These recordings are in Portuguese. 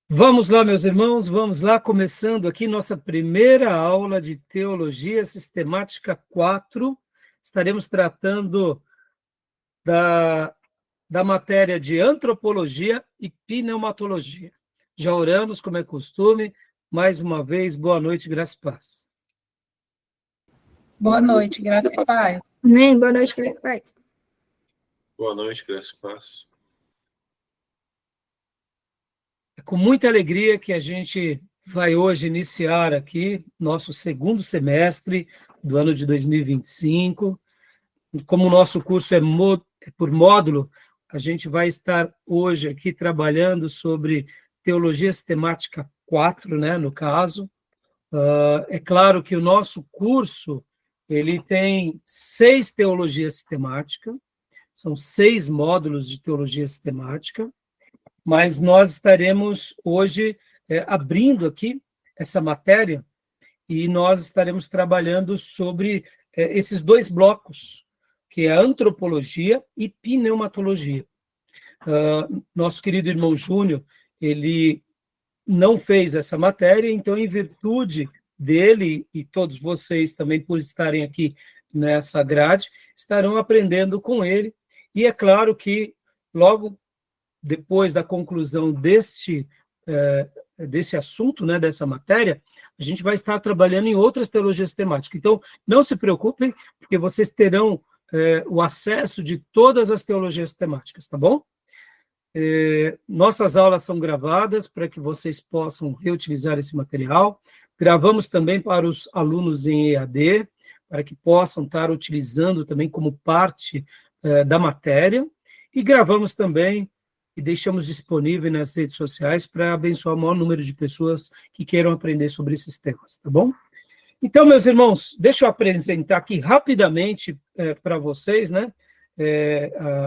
Vamos lá, meus irmãos, vamos lá, começando aqui nossa primeira aula de Teologia Sistemática 4. Estaremos tratando da matéria de Antropologia e Pneumatologia. Já oramos, como é costume. Mais uma vez, boa noite, graça e paz. Boa noite, graça e paz. Amém, boa noite, graça e paz. Boa noite, graça e paz. É com muita alegria que a gente vai hoje iniciar aqui nosso segundo semestre do ano de 2025. Como o nosso curso é por módulo, a gente vai estar hoje aqui trabalhando sobre Teologia Sistemática 4, né, no caso. É claro que o nosso curso ele tem 6 teologia sistemática, são 6 módulos de teologia sistemática, mas nós estaremos hoje abrindo aqui essa matéria e nós estaremos trabalhando sobre esses 2 blocos, que é antropologia e pneumatologia. Nosso querido irmão Júnior, ele não fez essa matéria, então, em virtude dele, e todos vocês também, por estarem aqui nessa grade, estarão aprendendo com ele, e é claro que, logo depois da conclusão desse assunto, né, dessa matéria, a gente vai estar trabalhando em outras teologias temáticas. Então, não se preocupem, porque vocês terão o acesso de todas as teologias temáticas, tá bom? Nossas aulas são gravadas para que vocês possam reutilizar esse material. Gravamos também para os alunos em EAD, para que possam estar utilizando também como parte da matéria. E gravamos também e deixamos disponível nas redes sociais para abençoar o maior número de pessoas que queiram aprender sobre esses temas, tá bom? Então, meus irmãos, deixa eu apresentar aqui rapidamente para vocês, né,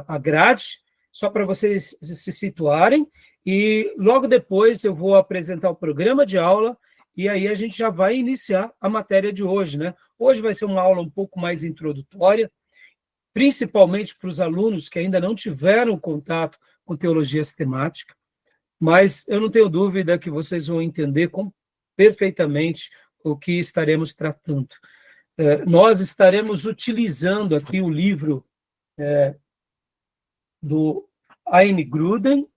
a grade, só para vocês se situarem, e logo depois eu vou apresentar o programa de aula, e aí a gente já vai iniciar a matéria de hoje, né? Hoje vai ser uma aula um pouco mais introdutória, principalmente para os alunos que ainda não tiveram contato com teologia sistemática, mas eu não tenho dúvida que vocês vão entender perfeitamente o que estaremos tratando. Nós estaremos utilizando aqui o livro do Wayne Grudem.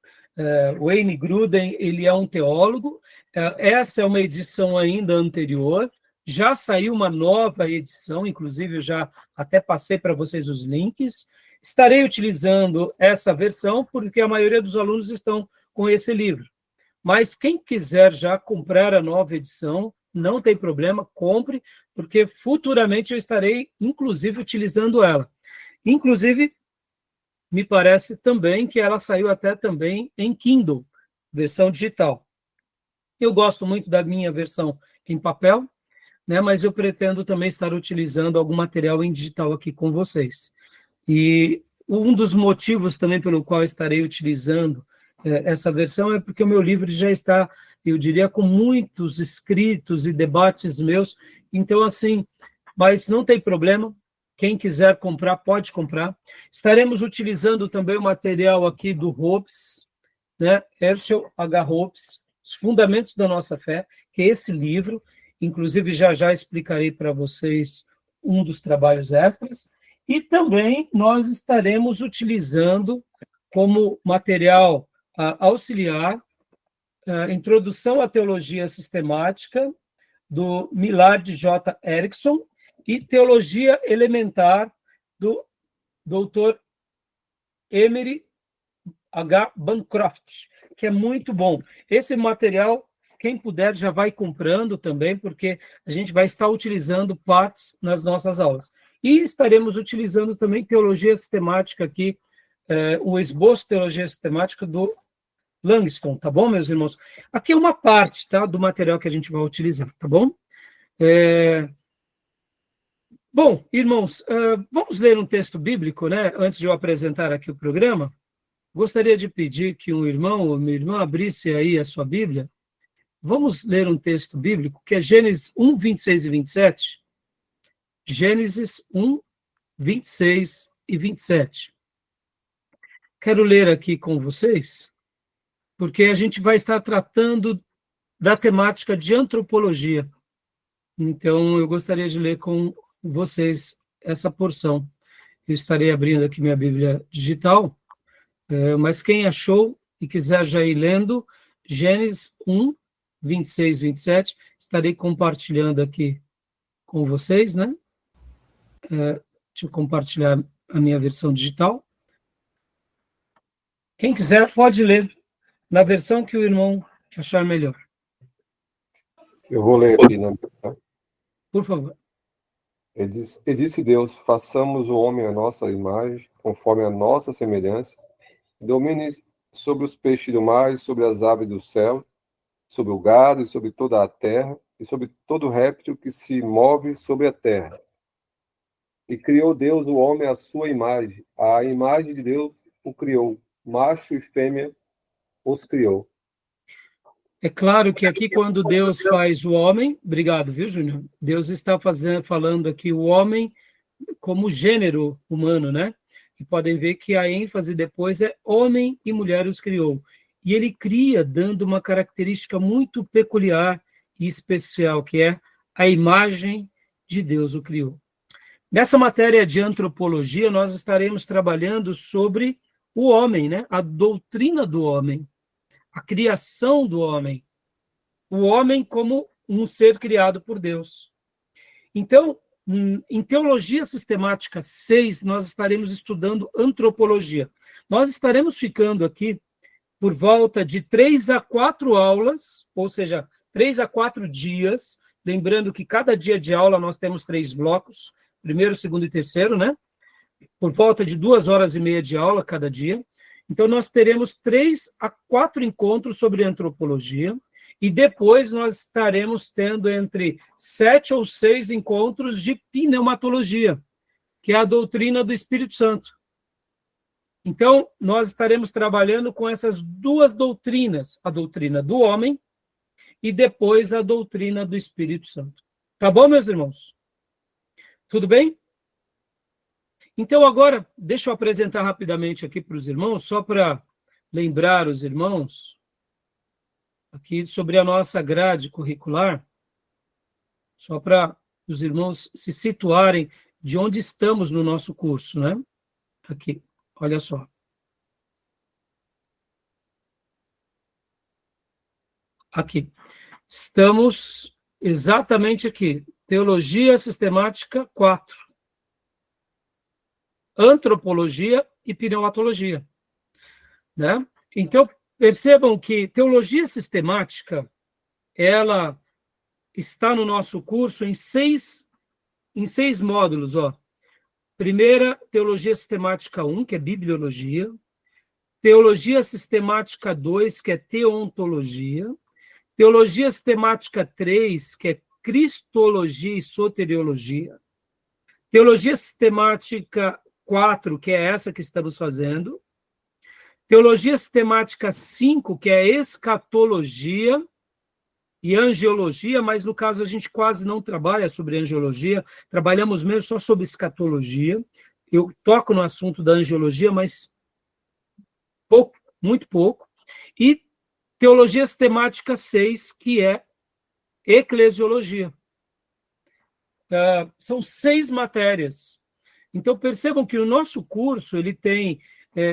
O Wayne Grudem, ele é um teólogo. Essa é uma edição ainda anterior. Já saiu uma nova edição, inclusive eu já até passei para vocês os links. Estarei utilizando essa versão porque a maioria dos alunos estão com esse livro. Mas quem quiser já comprar a nova edição, não tem problema, compre, porque futuramente eu estarei, inclusive, utilizando ela. Inclusive, me parece também que ela saiu até também em Kindle, versão digital. Eu gosto muito da minha versão em papel, né, mas eu pretendo também estar utilizando algum material em digital aqui com vocês. E um dos motivos também pelo qual estarei utilizando essa versão é porque o meu livro já está, eu diria, com muitos escritos e debates meus, então, assim, mas não tem problema, quem quiser comprar, pode comprar. Estaremos utilizando também o material aqui do Hobbes, né, Herschel H. Hobbes, Os Fundamentos da Nossa Fé, que é esse livro, inclusive já explicarei para vocês um dos trabalhos extras, e também nós estaremos utilizando como material auxiliar a Introdução à Teologia Sistemática, do Millard J. Erickson, e Teologia Elementar, do Dr. Emery H. Bancroft, que é muito bom. Esse material, quem puder, já vai comprando também, porque a gente vai estar utilizando partes nas nossas aulas. E estaremos utilizando também Teologia Sistemática aqui, o esboço de Teologia Sistemática do Langston, tá bom, meus irmãos? Aqui é uma parte, tá, do material que a gente vai utilizar, tá bom? Bom, irmãos, vamos ler um texto bíblico, né, antes de eu apresentar aqui o programa. Gostaria de pedir que um irmão ou minha irmã abrisse aí a sua Bíblia. Vamos ler um texto bíblico, que é Gênesis 1, 26 e 27. Gênesis 1, 26 e 27. Quero ler aqui com vocês. porque a gente vai estar tratando da temática de antropologia. Então, eu gostaria de ler com vocês essa porção. Eu estarei abrindo aqui minha Bíblia digital, mas quem achou e quiser já ir lendo, Gênesis 1, 26, 27, estarei compartilhando aqui com vocês, né? Deixa eu compartilhar a minha versão digital. Quem quiser pode ler na versão que o irmão achar melhor. Eu vou ler aqui, né? Por favor. E disse Deus, façamos o homem à nossa imagem, conforme a nossa semelhança, domine sobre os peixes do mar e sobre as aves do céu, sobre o gado e sobre toda a terra, e sobre todo réptil que se move sobre a terra. E criou Deus o homem à sua imagem, a imagem de Deus o criou, macho e fêmea os criou. É claro que aqui, quando Deus faz o homem, obrigado, viu, Júnior? Deus está falando aqui o homem como gênero humano, né? E podem ver que a ênfase depois é homem e mulher os criou. E ele cria dando uma característica muito peculiar e especial, que é a imagem de Deus o criou. Nessa matéria de antropologia, nós estaremos trabalhando sobre o homem, né? A doutrina do homem, a criação do homem, o homem como um ser criado por Deus. Então, em Teologia Sistemática 6, nós estaremos estudando antropologia. Nós estaremos ficando aqui por volta de 3 a 4 aulas, ou seja, 3 a 4 dias, lembrando que cada dia de aula nós temos 3 blocos, primeiro, segundo e terceiro, né? Por volta de 2h30 de aula cada dia. Então, nós teremos 3 a 4 encontros sobre antropologia, e depois nós estaremos tendo entre 7 ou 6 encontros de pneumatologia, que é a doutrina do Espírito Santo. Então, nós estaremos trabalhando com essas duas doutrinas, a doutrina do homem e depois a doutrina do Espírito Santo. Tá bom, meus irmãos? Tudo bem? Então, agora, deixa eu apresentar rapidamente aqui para os irmãos, só para lembrar os irmãos, aqui sobre a nossa grade curricular, só para os irmãos se situarem de onde estamos no nosso curso, né? Aqui, olha só. Aqui. Estamos exatamente aqui. Teologia Sistemática 4. Antropologia e pneumatologia. Né? Então, percebam que teologia sistemática, ela está no nosso curso em seis módulos. Ó. Primeira, teologia sistemática 1, que é bibliologia. Teologia sistemática 2, que é teontologia. Teologia sistemática 3, que é cristologia e soteriologia. Teologia sistemática 4, que é essa que estamos fazendo. Teologia sistemática 5, que é escatologia e angiologia, mas no caso a gente quase não trabalha sobre angiologia, trabalhamos mesmo só sobre escatologia. Eu toco no assunto da angiologia, mas pouco, muito pouco. E teologia sistemática 6, que é eclesiologia. São 6 matérias. Então, percebam que o nosso curso ele tem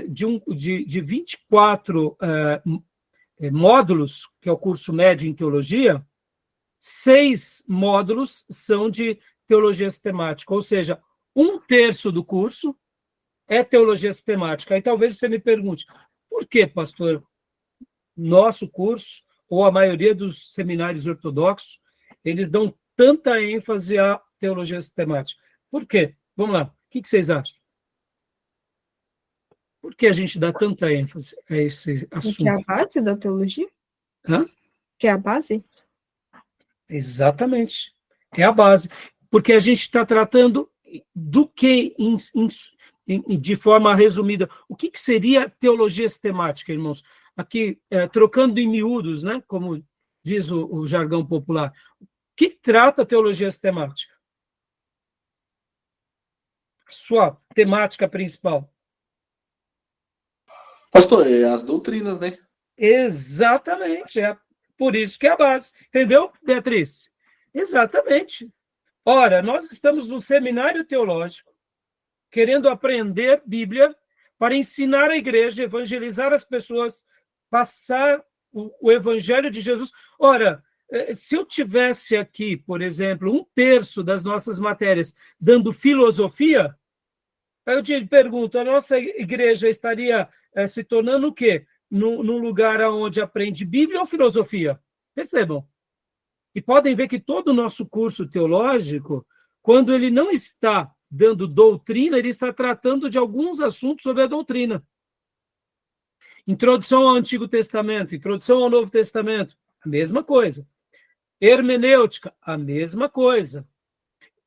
de 24 módulos, que é o curso médio em teologia, 6 módulos são de teologia sistemática, ou seja, 1/3 do curso é teologia sistemática. Aí talvez você me pergunte, por que, pastor, nosso curso, ou a maioria dos seminários ortodoxos, eles dão tanta ênfase à teologia sistemática? Por quê? Vamos lá, o que vocês acham? Por que a gente dá tanta ênfase a esse assunto? Que é a base da teologia? Hã? Que é a base? Exatamente. É a base. Porque a gente está tratando do que, de forma resumida, o que seria teologia sistemática, irmãos? Aqui, trocando em miúdos, né, como diz o jargão popular. O que trata a teologia sistemática? A sua temática principal. Pastor, é as doutrinas, né? Exatamente, é por isso que é a base. Entendeu, Beatriz? Exatamente. Ora, nós estamos no seminário teológico, querendo aprender Bíblia para ensinar a igreja, evangelizar as pessoas, passar o evangelho de Jesus. Ora, se eu tivesse aqui, por exemplo, 1/3 das nossas matérias dando filosofia, eu te pergunto, a nossa igreja estaria se tornando o quê? Num lugar onde aprende Bíblia ou filosofia? Percebam. E podem ver que todo o nosso curso teológico, quando ele não está dando doutrina, ele está tratando de alguns assuntos sobre a doutrina. Introdução ao Antigo Testamento, introdução ao Novo Testamento, a mesma coisa. Hermenêutica, a mesma coisa.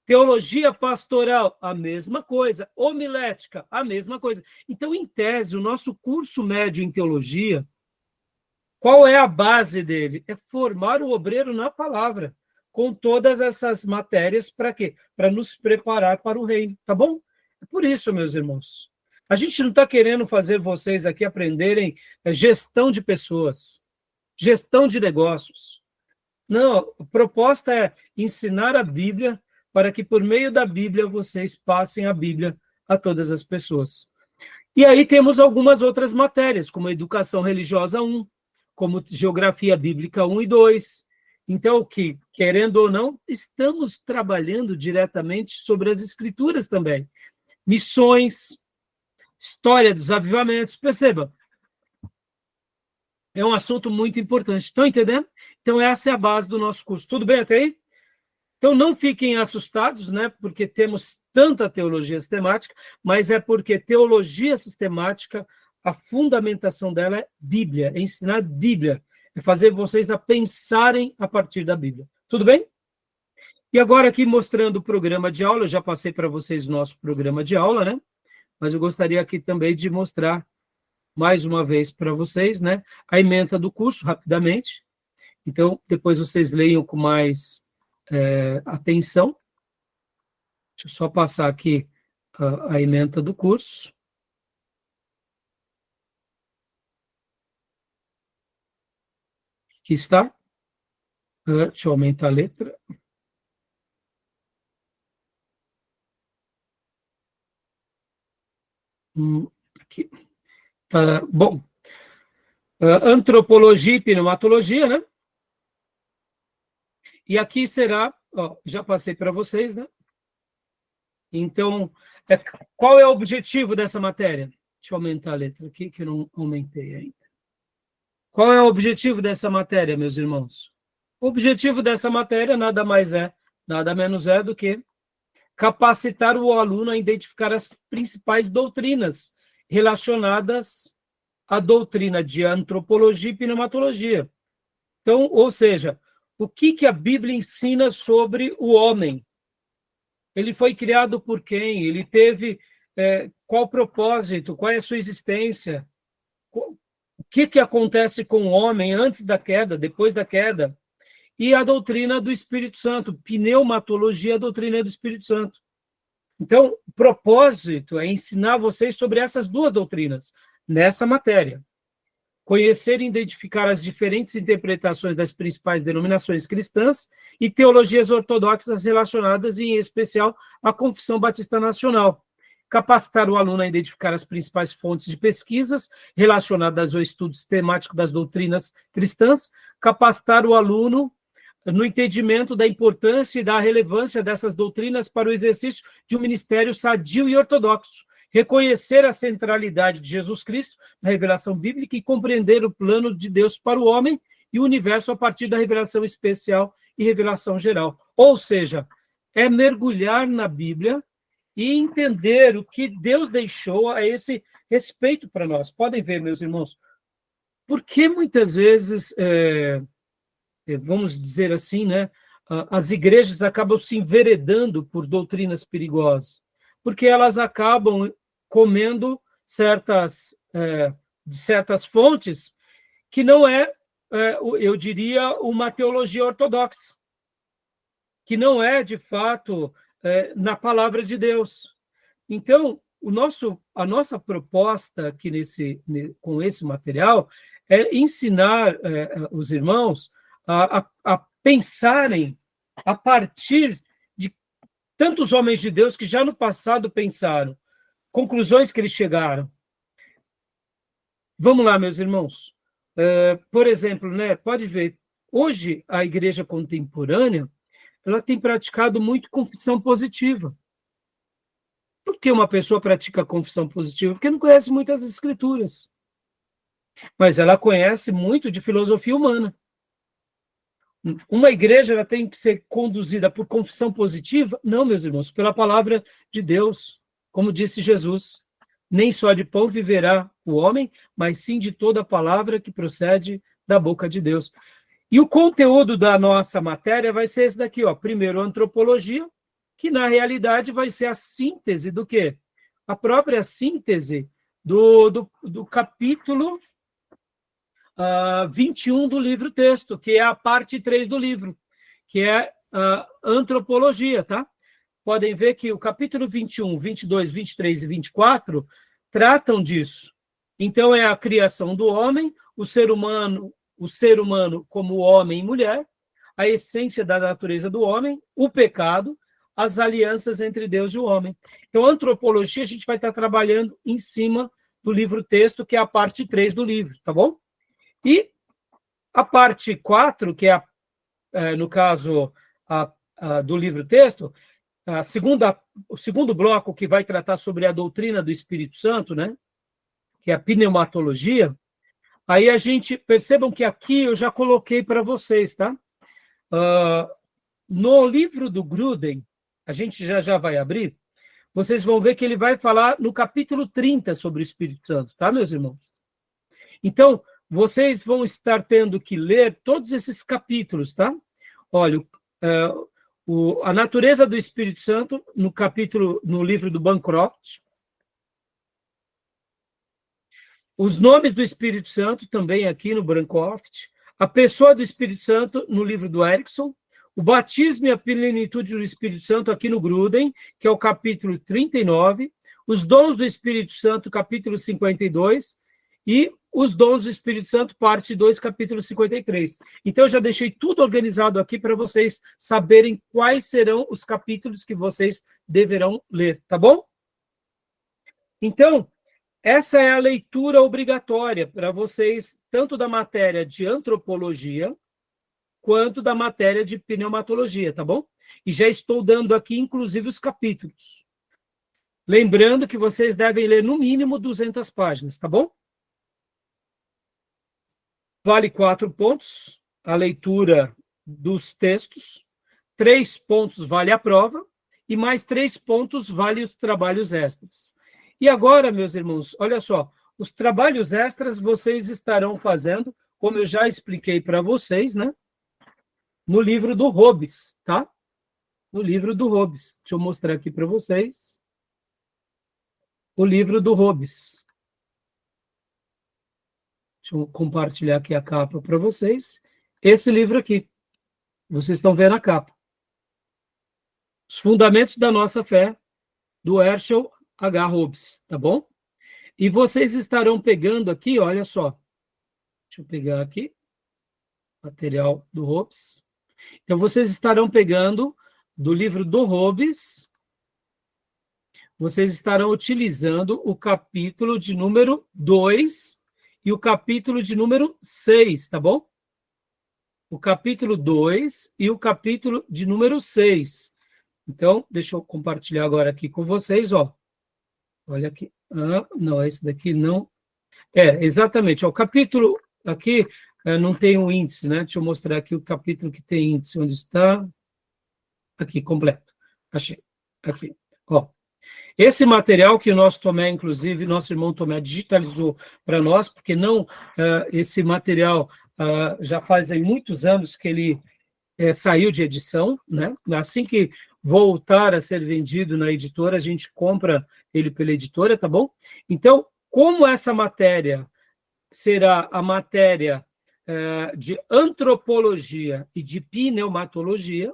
Teologia pastoral, a mesma coisa. Homilética, a mesma coisa. Então, em tese, o nosso curso médio em teologia, qual é a base dele? É formar o obreiro na palavra, com todas essas matérias, para quê? Para nos preparar para o reino, tá bom? É por isso, meus irmãos. A gente não está querendo fazer vocês aqui aprenderem gestão de pessoas, gestão de negócios. Não, a proposta é ensinar a Bíblia para que, por meio da Bíblia, vocês passem a Bíblia a todas as pessoas. E aí temos algumas outras matérias, como Educação Religiosa 1, como Geografia Bíblica 1 e 2. Então, que, querendo ou não, estamos trabalhando diretamente sobre as Escrituras também. Missões, história dos avivamentos, perceba. É um assunto muito importante. Estão entendendo? Então, essa é a base do nosso curso. Tudo bem até aí? Então, não fiquem assustados, né? Porque temos tanta teologia sistemática, mas é porque teologia sistemática, a fundamentação dela é Bíblia, é ensinar Bíblia, é fazer vocês a pensarem a partir da Bíblia. Tudo bem? E agora aqui mostrando o programa de aula, eu já passei para vocês o nosso programa de aula, né? Mas eu gostaria aqui também de mostrar mais uma vez para vocês, né? A ementa do curso, rapidamente. Então, depois vocês leiam com mais atenção. Deixa eu só passar aqui a ementa do curso. Aqui está. Deixa eu aumentar a letra. Aqui. Tá, bom. Antropologia e pneumatologia, né? E aqui será, ó, já passei para vocês, né? Então, qual é o objetivo dessa matéria? Deixa eu aumentar a letra aqui, que eu não aumentei ainda. Qual é o objetivo dessa matéria, meus irmãos? O objetivo dessa matéria nada mais é, nada menos é do que capacitar o aluno a identificar as principais doutrinas relacionadas à doutrina de antropologia e pneumatologia. Então, ou seja, o que a Bíblia ensina sobre o homem? Ele foi criado por quem? Ele teve qual propósito? Qual é a sua existência? O que acontece com o homem antes da queda, depois da queda? E a doutrina do Espírito Santo, pneumatologia, a doutrina do Espírito Santo. Então, o propósito é ensinar vocês sobre essas duas doutrinas, nessa matéria. Conhecer e identificar as diferentes interpretações das principais denominações cristãs e teologias ortodoxas relacionadas, em especial, à Confissão Batista Nacional. Capacitar o aluno a identificar as principais fontes de pesquisas relacionadas ao estudo sistemático das doutrinas cristãs. Capacitar o aluno no entendimento da importância e da relevância dessas doutrinas para o exercício de um ministério sadio e ortodoxo. Reconhecer a centralidade de Jesus Cristo na revelação bíblica e compreender o plano de Deus para o homem e o universo a partir da revelação especial e revelação geral. Ou seja, é mergulhar na Bíblia e entender o que Deus deixou a esse respeito para nós. Podem ver, meus irmãos, porque muitas vezes, vamos dizer assim, né, as igrejas acabam se enveredando por doutrinas perigosas, porque elas acabam comendo certas fontes que não eu diria, uma teologia ortodoxa, que não é, de fato, na palavra de Deus. Então, a nossa proposta aqui com esse material é ensinar os irmãos a pensarem a partir de tantos homens de Deus que já no passado pensaram, conclusões que eles chegaram. Vamos lá, meus irmãos. Por exemplo, né, pode ver, hoje a igreja contemporânea ela tem praticado muito confissão positiva. Por que uma pessoa pratica confissão positiva? Porque não conhece muitas escrituras. Mas ela conhece muito de filosofia humana. Uma igreja ela tem que ser conduzida por confissão positiva? Não, meus irmãos, pela palavra de Deus. Como disse Jesus, nem só de pão viverá o homem, mas sim de toda a palavra que procede da boca de Deus. E o conteúdo da nossa matéria vai ser esse daqui, ó. Primeiro, antropologia, que na realidade vai ser a síntese do quê? A própria síntese do capítulo 21 do livro-texto, que é a parte 3 do livro, que é a antropologia, tá? Podem ver que o capítulo 21, 22, 23 e 24 tratam disso. Então, é a criação do homem, o ser humano como homem e mulher, a essência da natureza do homem, o pecado, as alianças entre Deus e o homem. Então, a antropologia, a gente vai estar trabalhando em cima do livro-texto, que é a parte 3 do livro, tá bom? E a parte 4, que é, no caso, do livro-texto, o segundo bloco, que vai tratar sobre a doutrina do Espírito Santo, né? Que é a pneumatologia. Aí percebam que aqui eu já coloquei para vocês, tá? No livro do Gruden, a gente já vai abrir, vocês vão ver que ele vai falar no capítulo 30 sobre o Espírito Santo, tá, meus irmãos? Então, vocês vão estar tendo que ler todos esses capítulos, tá? Olha, a natureza do Espírito Santo, no livro do Bancroft. Os nomes do Espírito Santo, também aqui no Bancroft. A pessoa do Espírito Santo, no livro do Erickson. O batismo e a plenitude do Espírito Santo, aqui no Gruden, que é o capítulo 39. Os dons do Espírito Santo, capítulo 52. E os dons do Espírito Santo, parte 2, capítulo 53. Então, eu já deixei tudo organizado aqui para vocês saberem quais serão os capítulos que vocês deverão ler, tá bom? Então, essa é a leitura obrigatória para vocês, tanto da matéria de antropologia, quanto da matéria de pneumatologia, tá bom? E já estou dando aqui, inclusive, os capítulos. Lembrando que vocês devem ler, no mínimo, 200 páginas, tá bom? Vale 4 pontos a leitura dos textos, 3 pontos vale a prova, e mais 3 pontos vale os trabalhos extras. E agora, meus irmãos, olha só, os trabalhos extras vocês estarão fazendo, como eu já expliquei para vocês, né? No livro do Hobbes, tá? No livro do Hobbes. Deixa eu mostrar aqui para vocês. O livro do Hobbes. Deixa eu compartilhar aqui a capa para vocês. Esse livro aqui. Vocês estão vendo a capa. Os Fundamentos da Nossa Fé, do Herschel H. Hobbes, tá bom? E vocês estarão pegando aqui, olha só. Deixa eu pegar aqui. Material do Hobbes. Então, vocês estarão pegando do livro do Hobbes, vocês estarão utilizando o capítulo de número 2 e o capítulo de número 6, tá bom? O capítulo 2 e o capítulo de número 6. Então, deixa eu compartilhar agora aqui com vocês, ó. Olha aqui. Não, esse daqui não. Exatamente. Ó, o capítulo aqui não tem um índice, né? Deixa eu mostrar aqui o capítulo que tem índice. Onde está? Aqui, completo. Achei. Aqui. Ó. Esse material que o nosso Tomé, inclusive, nosso irmão Tomé digitalizou para nós, porque não esse material já faz aí muitos anos que ele saiu de edição, né? Assim que voltar a ser vendido na editora, a gente compra ele pela editora, tá bom? Então, como essa matéria será a matéria de antropologia e de pneumatologia,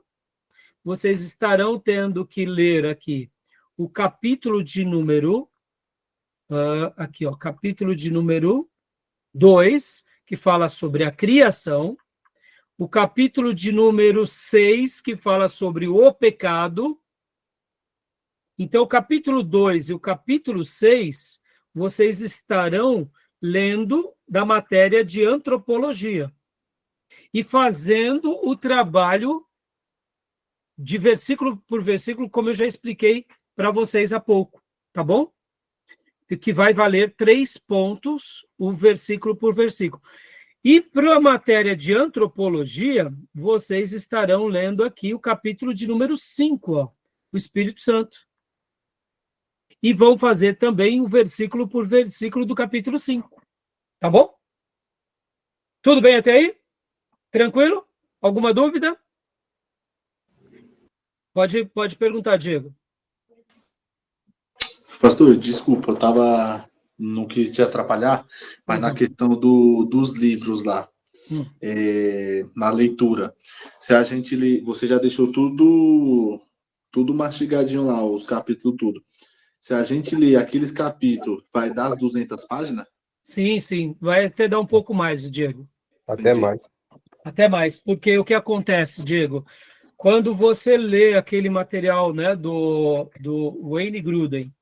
vocês estarão tendo que ler aqui o capítulo de número aqui, ó, capítulo de número 2, que fala sobre a criação, o capítulo de número 6, que fala sobre o pecado. Então, o capítulo 2 e o capítulo 6, vocês estarão lendo da matéria de antropologia e fazendo o trabalho de versículo por versículo, como eu já expliquei para vocês há pouco, tá bom? Que vai valer 3 pontos, o versículo por versículo. E para a matéria de antropologia, vocês estarão lendo aqui o capítulo de número 5, ó, o Espírito Santo. E vão fazer também o versículo por versículo do capítulo 5. Tá bom? Tudo bem até aí? Tranquilo? Alguma dúvida? Pode perguntar, Diego. Pastor, desculpa, eu estava, não quis te atrapalhar, mas na questão dos livros lá, na leitura, se a gente você já deixou tudo mastigadinho lá, os capítulos tudo. Se a gente ler aqueles capítulos, vai dar as 200 páginas? Sim, vai até dar um pouco mais, Diego. Até mais. Até mais, porque o que acontece, Diego, quando você lê aquele material, né, do Wayne Grudem,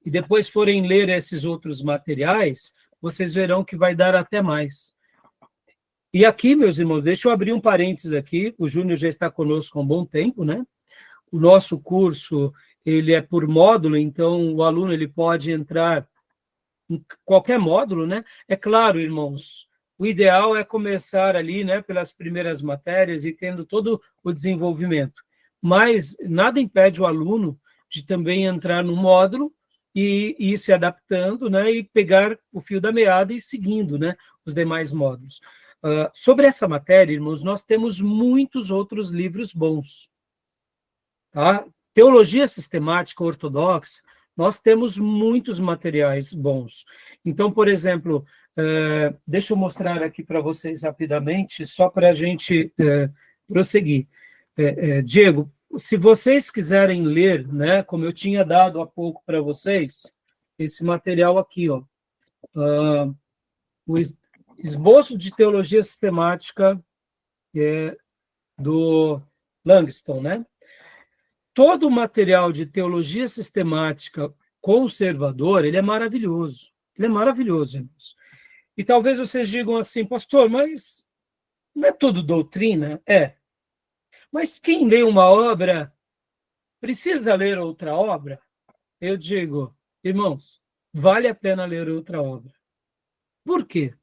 e depois forem ler esses outros materiais, vocês verão que vai dar até mais. E aqui, meus irmãos, deixa eu abrir um parênteses aqui, o Júnior já está conosco há um bom tempo, né? O nosso curso, ele é por módulo, então o aluno ele pode entrar em qualquer módulo, né? É claro, irmãos, o ideal é começar ali, né, pelas primeiras matérias e tendo todo o desenvolvimento. Mas nada impede o aluno de também entrar no módulo e ir se adaptando, né, e pegar o fio da meada e seguindo, né, os demais módulos. Sobre essa matéria, irmãos, nós temos muitos outros livros bons. Tá? Teologia sistemática ortodoxa, nós temos muitos materiais bons. Então, por exemplo, deixa eu mostrar aqui para vocês rapidamente, só para a gente prosseguir. Diego, se vocês quiserem ler, né, como eu tinha dado há pouco para vocês, esse material aqui, ó, o Esboço de Teologia Sistemática do Langston, né? Todo o material de teologia sistemática conservador, ele é maravilhoso. Ele é maravilhoso, irmãos. E talvez vocês digam assim, pastor, mas não é tudo doutrina? É. Mas quem lê uma obra precisa ler outra obra? Eu digo, irmãos, vale a pena ler outra obra. Por quê?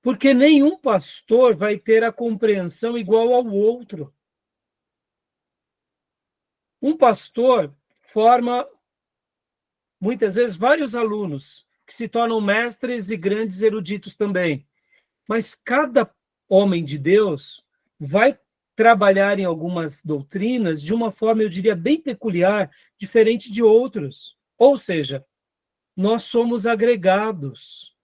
Porque nenhum pastor vai ter a compreensão igual ao outro. Um pastor forma, muitas vezes, vários alunos que se tornam mestres e grandes eruditos também. Mas cada homem de Deus vai trabalhar em algumas doutrinas de uma forma, eu diria, bem peculiar, diferente de outros. Ou seja, nós somos agregados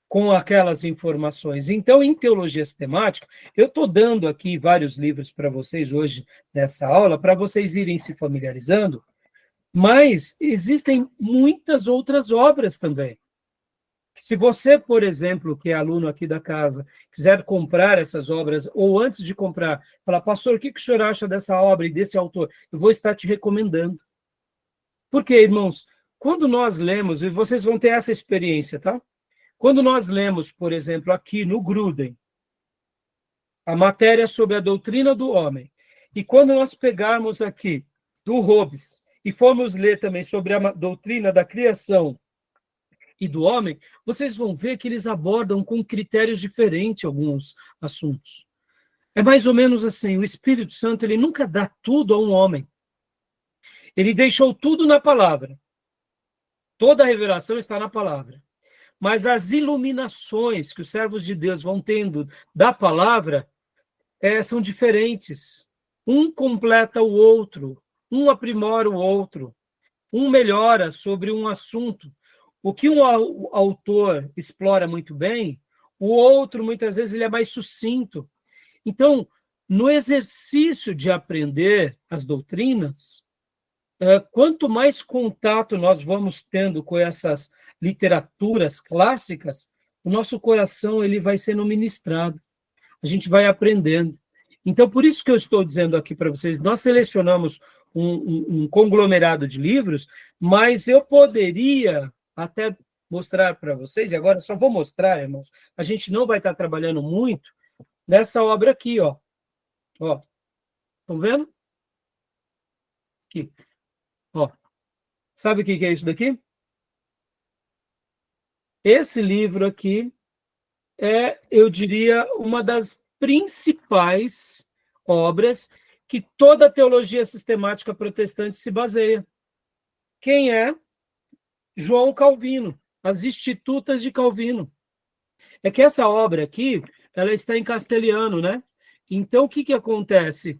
com aquelas informações. Então, em teologia sistemática, eu estou dando aqui vários livros para vocês hoje nessa aula, para vocês irem se familiarizando, mas existem muitas outras obras também. Se você, por exemplo, que é aluno aqui da casa, quiser comprar essas obras, ou antes de comprar, falar, pastor, o que o senhor acha dessa obra e desse autor? Eu vou estar te recomendando. Porque, irmãos, quando nós lemos, e vocês vão ter essa experiência, tá? Quando nós lemos, por exemplo, aqui no Grudem, a matéria sobre a doutrina do homem, e quando nós pegarmos aqui do Hobbes e formos ler também sobre a doutrina da criação e do homem, vocês vão ver que eles abordam com critérios diferentes alguns assuntos. É mais ou menos assim, o Espírito Santo ele nunca dá tudo a um homem. Ele deixou tudo na palavra. Toda a revelação está na palavra. Mas as iluminações que os servos de Deus vão tendo da palavra são diferentes. Um completa o outro, um aprimora o outro, um melhora sobre um assunto. O que um autor explora muito bem, o outro, muitas vezes, ele é mais sucinto. Então, no exercício de aprender as doutrinas, quanto mais contato nós vamos tendo com essas literaturas clássicas, o nosso coração ele vai sendo ministrado, a gente vai aprendendo. Então, por isso que eu estou dizendo aqui para vocês, nós selecionamos um conglomerado de livros, mas eu poderia até mostrar para vocês, e agora só vou mostrar, irmãos, a gente não vai estar trabalhando muito nessa obra aqui, ó. Ó, estão vendo? Aqui. Ó. Sabe o que é isso daqui? Esse livro aqui é, eu diria, uma das principais obras que toda a teologia sistemática protestante se baseia. Quem é? João Calvino, as Institutas de Calvino. É que essa obra aqui, ela está em castelhano, né? Então, o que acontece?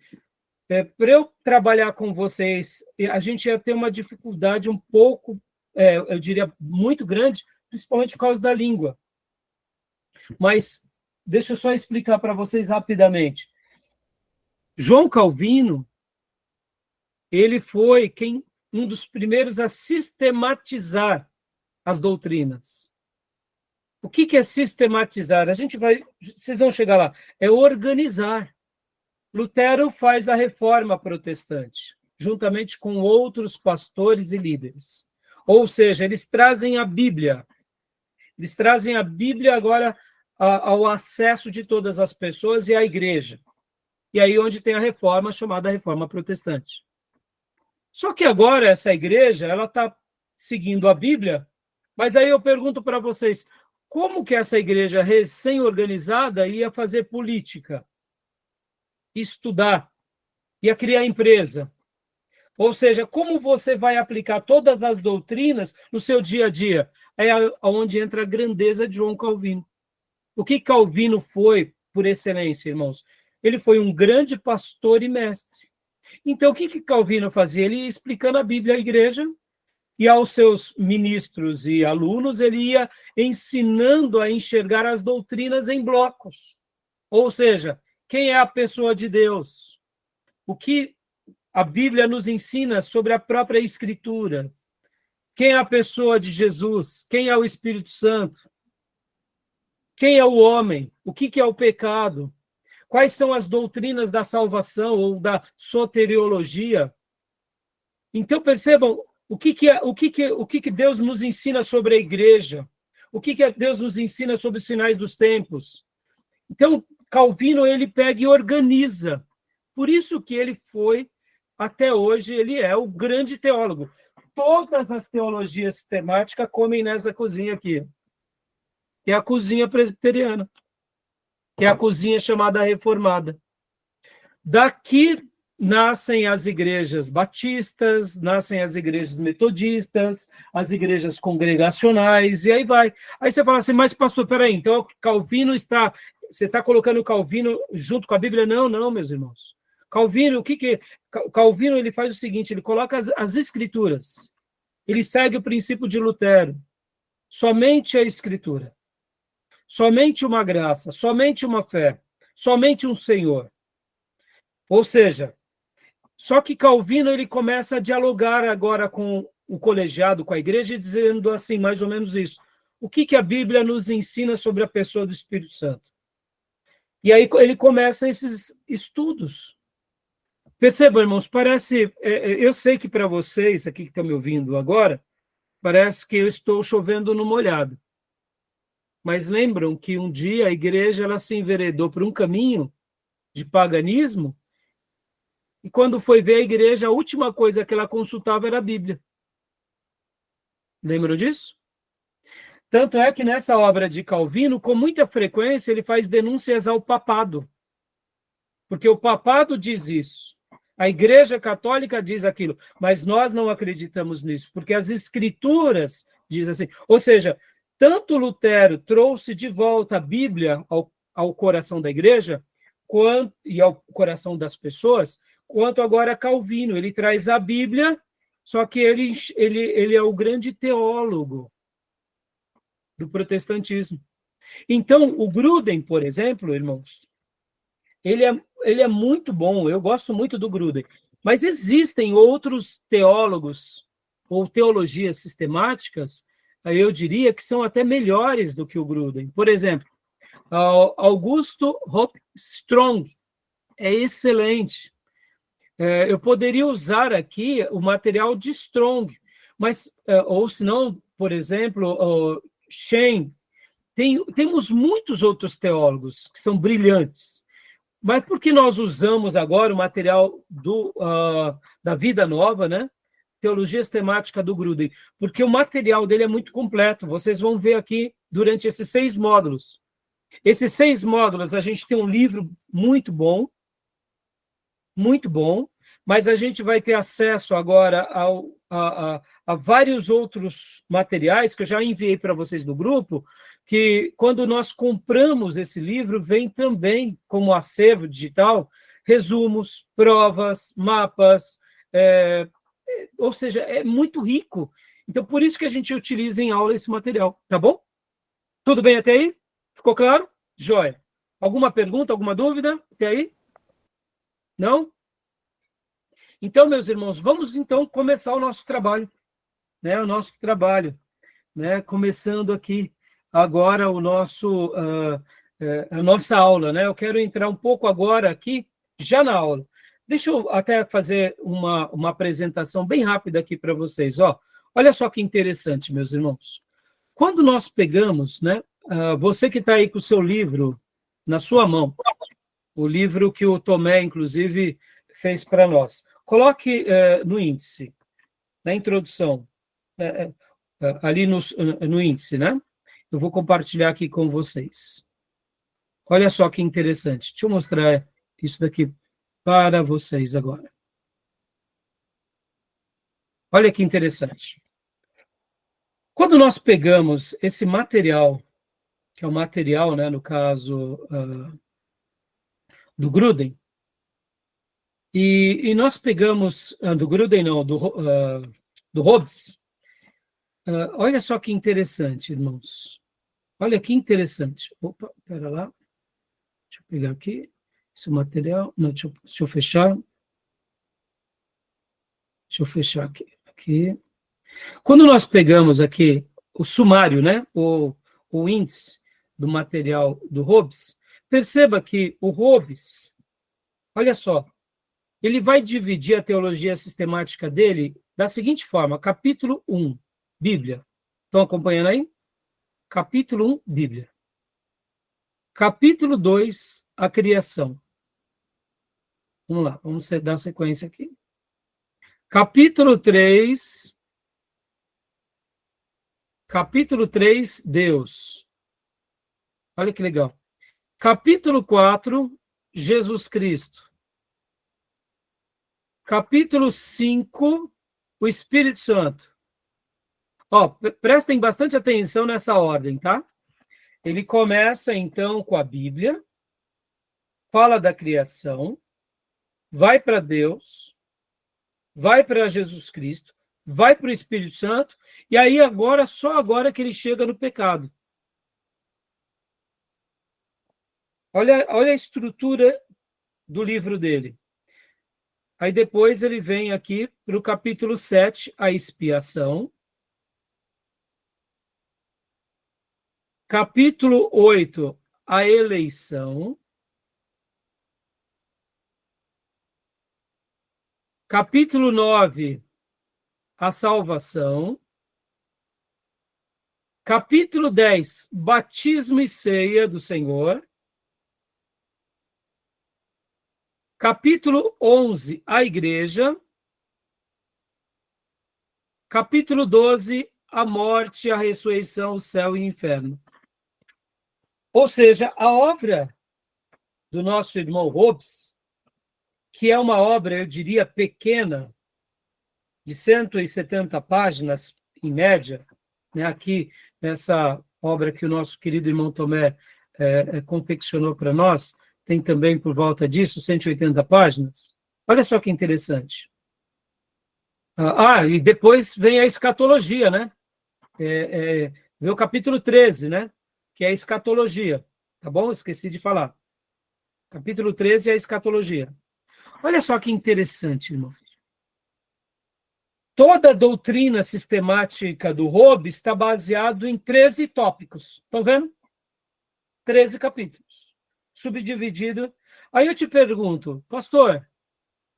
Para eu trabalhar com vocês, a gente ia ter uma dificuldade um pouco, eu diria, muito grande, principalmente por causa da língua. Mas deixa eu só explicar para vocês rapidamente. João Calvino, ele foi um dos primeiros a sistematizar as doutrinas. O que é sistematizar? Vocês vão chegar lá. É organizar. Lutero faz a reforma protestante, juntamente com outros pastores e líderes. Ou seja, eles trazem a Bíblia. Eles trazem a Bíblia agora ao acesso de todas as pessoas e à igreja. E aí onde tem a reforma, chamada Reforma Protestante. Só que agora essa igreja, ela está seguindo a Bíblia, mas aí eu pergunto para vocês, como que essa igreja recém-organizada ia fazer política? Estudar, ia criar empresa? Ou seja, como você vai aplicar todas as doutrinas no seu dia a dia? É onde entra a grandeza de João Calvino. O que Calvino foi, por excelência, irmãos? Ele foi um grande pastor e mestre. Então, o que Calvino fazia? Ele ia explicando a Bíblia à igreja, e aos seus ministros e alunos, ele ia ensinando a enxergar as doutrinas em blocos. Ou seja, quem é a pessoa de Deus? O que a Bíblia nos ensina sobre a própria Escritura? Quem é a pessoa de Jesus? Quem é o Espírito Santo? Quem é o homem? O que é o pecado? Quais são as doutrinas da salvação ou da soteriologia? Então, percebam o que Deus nos ensina sobre a igreja, o que Deus nos ensina sobre os sinais dos tempos. Então, Calvino, ele pega e organiza. Por isso que ele foi, até hoje, ele é o grande teólogo. Todas as teologias sistemáticas comem nessa cozinha aqui, que é a cozinha presbiteriana, que é a cozinha chamada reformada. Daqui nascem as igrejas batistas, nascem as igrejas metodistas, as igrejas congregacionais, e aí vai. Aí você fala assim, mas pastor, peraí, então Calvino você está colocando Calvino junto com a Bíblia? Não, não, meus irmãos. Calvino, Calvino, ele faz o seguinte, ele coloca as escrituras, ele segue o princípio de Lutero, somente a escritura, somente uma graça, somente uma fé, somente um Senhor. Ou seja, só que Calvino ele começa a dialogar agora com o colegiado, com a igreja, dizendo assim, mais ou menos isso. O que a Bíblia nos ensina sobre a pessoa do Espírito Santo? E aí ele começa esses estudos. Percebam, irmãos, parece... eu sei que para vocês, aqui que estão me ouvindo agora, parece que eu estou chovendo no molhado. Mas lembram que um dia a igreja ela se enveredou por um caminho de paganismo, e quando foi ver a igreja, a última coisa que ela consultava era a Bíblia. Lembram disso? Tanto é que nessa obra de Calvino, com muita frequência, ele faz denúncias ao papado. Porque o papado diz isso. A Igreja Católica diz aquilo. Mas nós não acreditamos nisso, porque as Escrituras dizem assim. Ou seja, tanto Lutero trouxe de volta a Bíblia ao coração da igreja e ao coração das pessoas, quanto agora Calvino. Ele traz a Bíblia, só que ele é o grande teólogo do protestantismo. Então, o Gruden, por exemplo, irmãos, ele é muito bom, eu gosto muito do Gruden, Mas existem outros teólogos ou teologias sistemáticas, eu diria que são até melhores do que o Gruden. Por exemplo, Augusto Hope Strong é excelente. Eu poderia usar aqui o material de Strong, mas, ou se não, por exemplo, Shane. Temos muitos outros teólogos que são brilhantes. Mas por que nós usamos agora o material da Vida Nova, né? Teologia Sistemática do Gruden? Porque o material dele é muito completo. Vocês vão ver aqui durante esses 6 módulos. Esses 6 módulos, a gente tem um livro muito bom, mas a gente vai ter acesso agora a vários outros materiais que eu já enviei para vocês do grupo, que quando nós compramos esse livro, vem também como acervo digital, resumos, provas, mapas, ou seja, é muito rico. Então, por isso que a gente utiliza em aula esse material, tá bom? Tudo bem até aí? Ficou claro? Joia. Alguma pergunta, alguma dúvida até aí? Não? Então, meus irmãos, vamos então começar o nosso trabalho, né? O nosso trabalho, né? Começando aqui agora o nosso a nossa aula, né? Eu quero entrar um pouco agora aqui já na aula. Deixa eu até fazer uma apresentação bem rápida aqui para vocês. Olha só que interessante, meus irmãos. Quando nós pegamos, né? Você que está aí com o seu livro na sua mão, o livro que o Tomé, inclusive, fez para nós. Coloque no índice, na introdução, ali no índice, né? Eu vou compartilhar aqui com vocês. Olha só que interessante. Deixa eu mostrar isso daqui para vocês agora. Olha que interessante. Quando nós pegamos esse material, que é o material, né, no caso do Gruden, e nós pegamos, do Gruden não, do Hobbes, olha só que interessante, irmãos. Olha que interessante. Opa, espera lá. Deixa eu pegar aqui esse material. Não, deixa eu fechar. Deixa eu fechar aqui. Quando nós pegamos aqui o sumário, né, o índice do material do Hobbes, perceba que o Hobbes, olha só, ele vai dividir a teologia sistemática dele da seguinte forma: capítulo 1, Bíblia. Estão acompanhando aí? Capítulo 1, Bíblia. Capítulo 2, a criação. Vamos lá, vamos dar sequência aqui. Capítulo 3, Deus. Olha que legal. Capítulo 4, Jesus Cristo. Capítulo 5, o Espírito Santo. Prestem bastante atenção nessa ordem, tá? Ele começa, então, com a Bíblia, fala da criação, vai para Deus, vai para Jesus Cristo, vai para o Espírito Santo, e aí só agora que ele chega no pecado. Olha a estrutura do livro dele. Aí depois ele vem aqui para o capítulo 7, a expiação. Capítulo 8, a eleição. Capítulo 9, a salvação. Capítulo 10, batismo e ceia do Senhor. Capítulo 11, a igreja. Capítulo 12, a morte, a ressurreição, o céu e o inferno. Ou seja, a obra do nosso irmão Hobbes, que é uma obra, eu diria, pequena, de 170 páginas, em média, né? Aqui, nessa obra que o nosso querido irmão Tomé confeccionou para nós, tem também por volta disso 180 páginas. Olha só que interessante. E depois vem a escatologia, né? Vem o capítulo 13, né? Que é a escatologia. Tá bom? Esqueci de falar. Capítulo 13 é a escatologia. Olha só que interessante, irmãos. Toda a doutrina sistemática do Hobbes está baseada em 13 tópicos. Estão vendo? 13 capítulos. Subdividido. Aí eu te pergunto, pastor,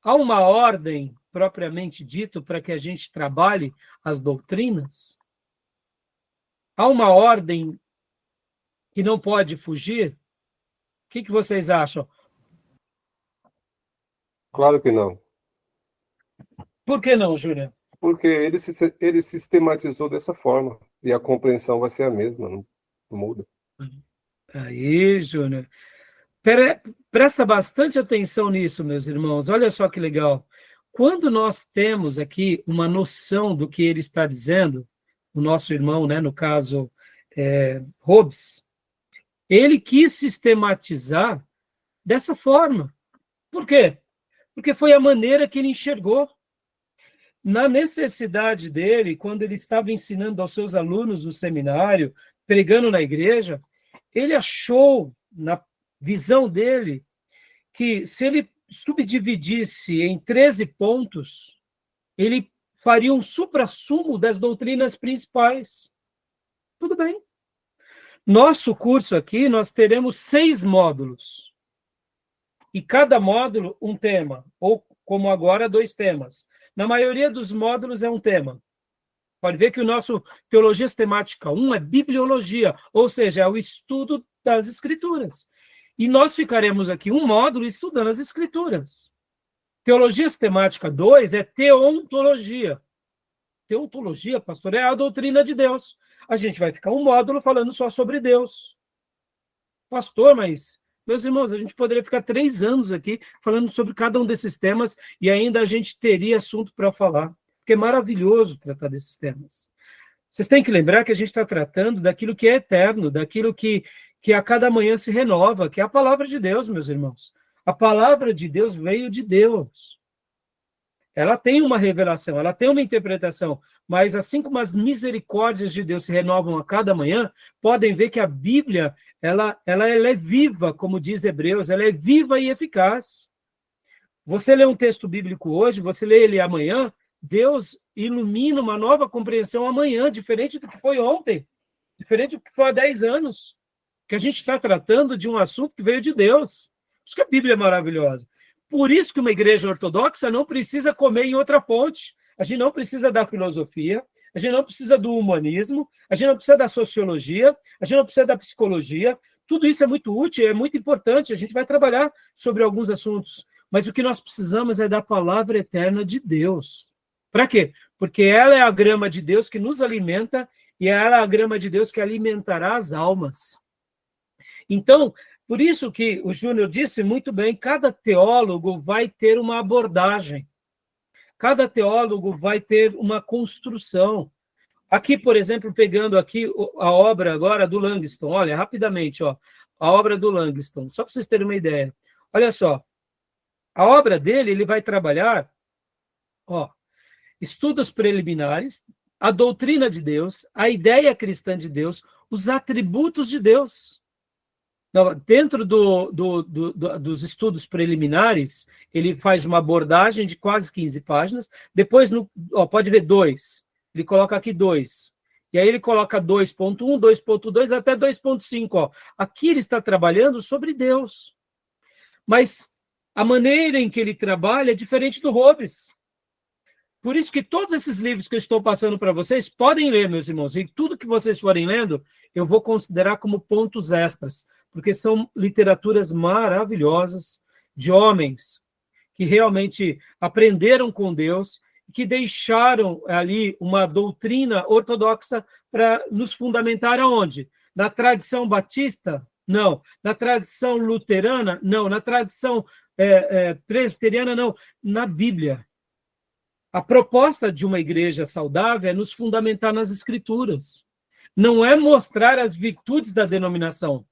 há uma ordem propriamente dita para que a gente trabalhe as doutrinas? Há uma ordem que não pode fugir? O que vocês acham? Claro que não. Por que não, Júlia? Porque ele sistematizou dessa forma. E a compreensão vai ser a mesma, não muda. Aí, Júnior. Presta bastante atenção nisso, meus irmãos. Olha só que legal. Quando nós temos aqui uma noção do que ele está dizendo, o nosso irmão, né, no caso, Hobbes, ele quis sistematizar dessa forma. Por quê? Porque foi a maneira que ele enxergou. Na necessidade dele, quando ele estava ensinando aos seus alunos no seminário, pregando na igreja, ele achou, na visão dele, que se ele subdividisse em 13 pontos, ele faria um suprassumo das doutrinas principais. Tudo bem. Nosso curso aqui, nós teremos 6 módulos. E cada módulo, um tema. Ou, como agora, 2 temas. Na maioria dos módulos é um tema. Pode ver que o nosso Teologia Sistemática 1 é bibliologia, ou seja, é o estudo das Escrituras. E nós ficaremos aqui um módulo estudando as Escrituras. Teologia Sistemática 2 é teontologia. Teontologia, pastor, é a doutrina de Deus. A gente vai ficar um módulo falando só sobre Deus. Pastor, mas, meus irmãos, a gente poderia ficar 3 anos aqui falando sobre cada um desses temas e ainda a gente teria assunto para falar. Porque é maravilhoso tratar desses temas. Vocês têm que lembrar que a gente está tratando daquilo que é eterno, daquilo que a cada manhã se renova, que é a palavra de Deus, meus irmãos. A palavra de Deus veio de Deus. Ela tem uma revelação, ela tem uma interpretação, mas assim como as misericórdias de Deus se renovam a cada manhã, podem ver que a Bíblia, ela é viva, como diz Hebreus, ela é viva e eficaz. Você lê um texto bíblico hoje, você lê ele amanhã, Deus ilumina uma nova compreensão amanhã, diferente do que foi ontem, diferente do que foi há 10 anos, que a gente está tratando de um assunto que veio de Deus. Por isso que a Bíblia é maravilhosa. Por isso que uma igreja ortodoxa não precisa comer em outra fonte. A gente não precisa da filosofia, a gente não precisa do humanismo, a gente não precisa da sociologia, a gente não precisa da psicologia. Tudo isso é muito útil, é muito importante, a gente vai trabalhar sobre alguns assuntos. Mas o que nós precisamos é da palavra eterna de Deus. Para quê? Porque ela é a grama de Deus que nos alimenta e ela é a grama de Deus que alimentará as almas. Então, por isso que o Júnior disse muito bem, cada teólogo vai ter uma abordagem. Cada teólogo vai ter uma construção. Aqui, por exemplo, pegando aqui a obra agora do Langston, olha, rapidamente, ó, a obra do Langston, só para vocês terem uma ideia. Olha só, a obra dele, ele vai trabalhar, ó, estudos preliminares, a doutrina de Deus, a ideia cristã de Deus, os atributos de Deus. Dentro dos estudos preliminares, ele faz uma abordagem de quase 15 páginas, depois, pode ver 2, ele coloca aqui 2, e aí ele coloca 2.1, 2.2 até 2.5. Aqui ele está trabalhando sobre Deus, mas a maneira em que ele trabalha é diferente do Hobbes. Por isso que todos esses livros que eu estou passando para vocês, podem ler, meus irmãos, e tudo que vocês forem lendo, eu vou considerar como pontos extras, porque são literaturas maravilhosas de homens que realmente aprenderam com Deus, que deixaram ali uma doutrina ortodoxa para nos fundamentar aonde? Na tradição batista? Não. Na tradição luterana? Não. Na tradição presbiteriana? Não. Na Bíblia. A proposta de uma igreja saudável é nos fundamentar nas Escrituras. Não é mostrar as virtudes da denominação.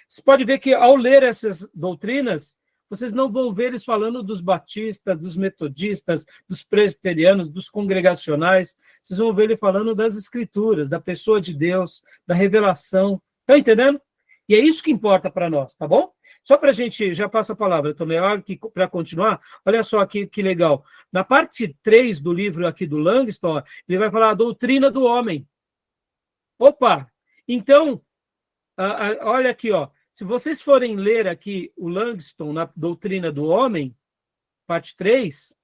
Você pode ver que, ao ler essas doutrinas, vocês não vão ver eles falando dos batistas, dos metodistas, dos presbiterianos, dos congregacionais. Vocês vão ver ele falando das Escrituras, da pessoa de Deus, da revelação. Estão entendendo? E é isso que importa para nós, tá bom? Só para a gente, já passa a palavra, Tomé, para continuar, olha só aqui que legal. Na parte 3 do livro aqui do Langston, ele vai falar a doutrina do homem. Opa! Então, olha aqui, ó. Se vocês forem ler aqui o Langston na doutrina do homem, parte 3,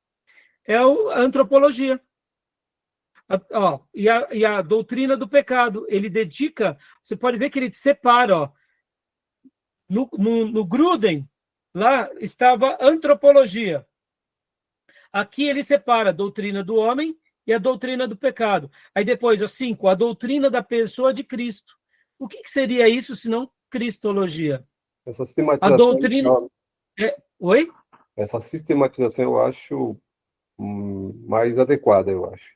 é a antropologia. E a doutrina do pecado. Ele dedica, você pode ver que ele separa, ó. No Gruden, lá estava antropologia. Aqui ele separa a doutrina do homem e a doutrina do pecado. Aí depois, a 5, a doutrina da pessoa de Cristo. O que seria isso, senão cristologia? Essa sistematização... A doutrina... Oi? Essa sistematização eu acho mais adequada, eu acho.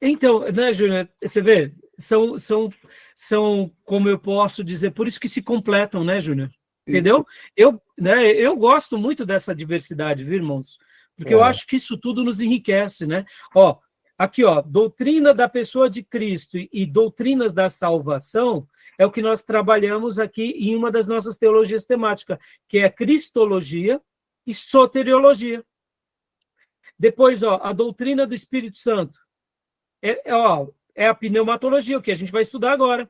Então, né, Júnior, você vê, são, como eu posso dizer, por isso que se completam, né, Júnior? Entendeu? Eu gosto muito dessa diversidade, viu, irmãos? Porque eu acho que isso tudo nos enriquece, né? Ó, aqui, ó, doutrina da pessoa de Cristo e doutrinas da salvação é o que nós trabalhamos aqui em uma das nossas teologias temáticas, que é cristologia e soteriologia. Depois, ó, a doutrina do Espírito Santo. É a pneumatologia, o que a gente vai estudar agora.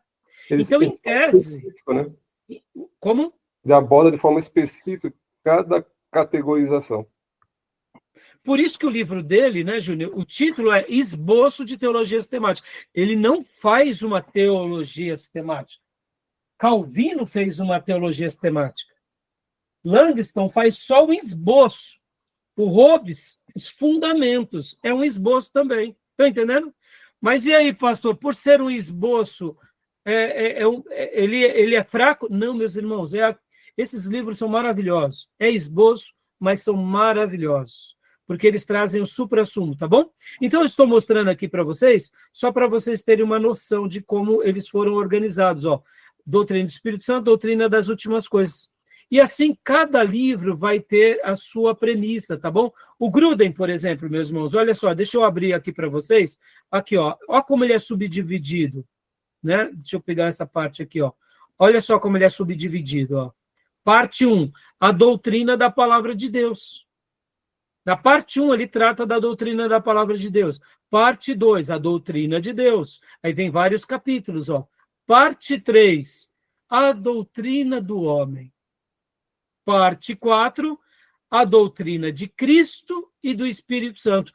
Então, em tese... Né? Como? Ele aborda de forma específica cada categorização. Por isso que o livro dele, né, Júnior, o título é Esboço de Teologia Sistemática. Ele não faz uma teologia sistemática. Calvino fez uma teologia sistemática. Langston faz só um esboço. O Hobbes, os fundamentos, é um esboço também. Estão entendendo? Mas e aí, pastor, por ser um esboço, ele é fraco? Não, meus irmãos, esses livros são maravilhosos. É esboço, mas são maravilhosos, porque eles trazem o suprassumo, tá bom? Então, eu estou mostrando aqui para vocês, só para vocês terem uma noção de como eles foram organizados. Ó. Doutrina do Espírito Santo, doutrina das últimas coisas. E assim, cada livro vai ter a sua premissa, tá bom? O Gruden, por exemplo, meus irmãos, olha só, deixa eu abrir aqui para vocês. Aqui, ó como ele é subdividido, né? Deixa eu pegar essa parte aqui, ó. Olha só como ele é subdividido, ó. Parte 1, a doutrina da palavra de Deus. Na parte 1, ele trata da doutrina da palavra de Deus. Parte 2, a doutrina de Deus. Aí tem vários capítulos, ó. Parte 3, a doutrina do homem. Parte 4, a doutrina de Cristo e do Espírito Santo.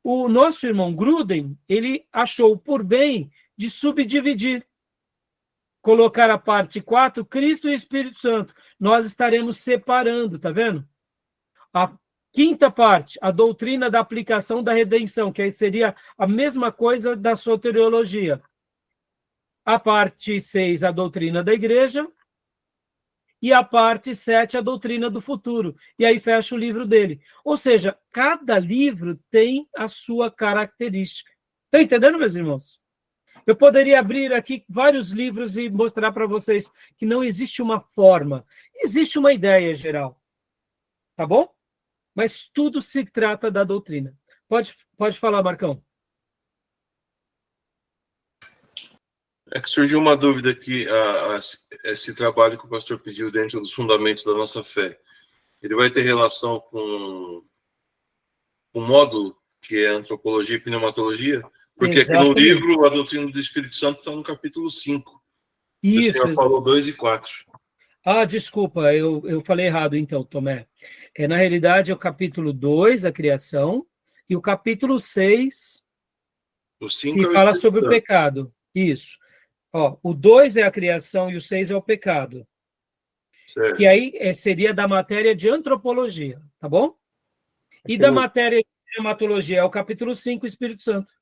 O nosso irmão Gruden, ele achou por bem de subdividir. Colocar a parte 4, Cristo e Espírito Santo. Nós estaremos separando, tá vendo? A quinta parte, a doutrina da aplicação da redenção, que aí seria a mesma coisa da soteriologia. A parte 6, a doutrina da igreja. E a parte 7, a doutrina do futuro. E aí fecha o livro dele. Ou seja, cada livro tem a sua característica. Estão entendendo, meus irmãos? Eu poderia abrir aqui vários livros e mostrar para vocês que não existe uma forma. Existe uma ideia geral. Tá bom? Mas tudo se trata da doutrina. Pode falar, Marcão. É que surgiu uma dúvida aqui, esse trabalho que o pastor pediu dentro dos fundamentos da nossa fé, ele vai ter relação com o módulo que é antropologia e pneumatologia? Porque exatamente. Aqui no livro, a doutrina do Espírito Santo está no capítulo 5. Isso. O senhor falou 2 e 4. Desculpa, eu falei errado então, Tomé. Na realidade, é o capítulo 2, a criação, e o capítulo 6, que fala sobre o pecado. Isso. O 2 é a criação e o 6 é o pecado. Certo. Que aí seria da matéria de antropologia, tá bom? E da matéria de pneumatologia é o capítulo 5, Espírito Santo.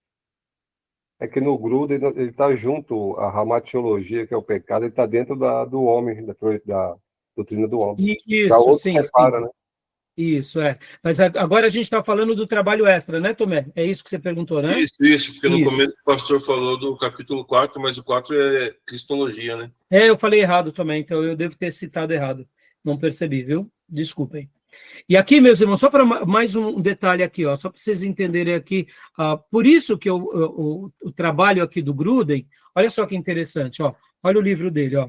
É que no Gruden ele está junto, a ramatiologia, que é o pecado, ele está dentro do homem, da doutrina do homem. Isso, sim. Separa, né? Isso, é. Mas agora a gente está falando do trabalho extra, né, Tomé? É isso que você perguntou, né? Isso, porque no começo o pastor falou do capítulo 4, mas o 4 é cristologia, né? Eu falei errado também, então eu devo ter citado errado. Não percebi, viu? Desculpem. E aqui, meus irmãos, só para mais um detalhe aqui, ó, só para vocês entenderem aqui, por isso que o trabalho aqui do Gruden, olha só que interessante, ó, olha o livro dele, ó.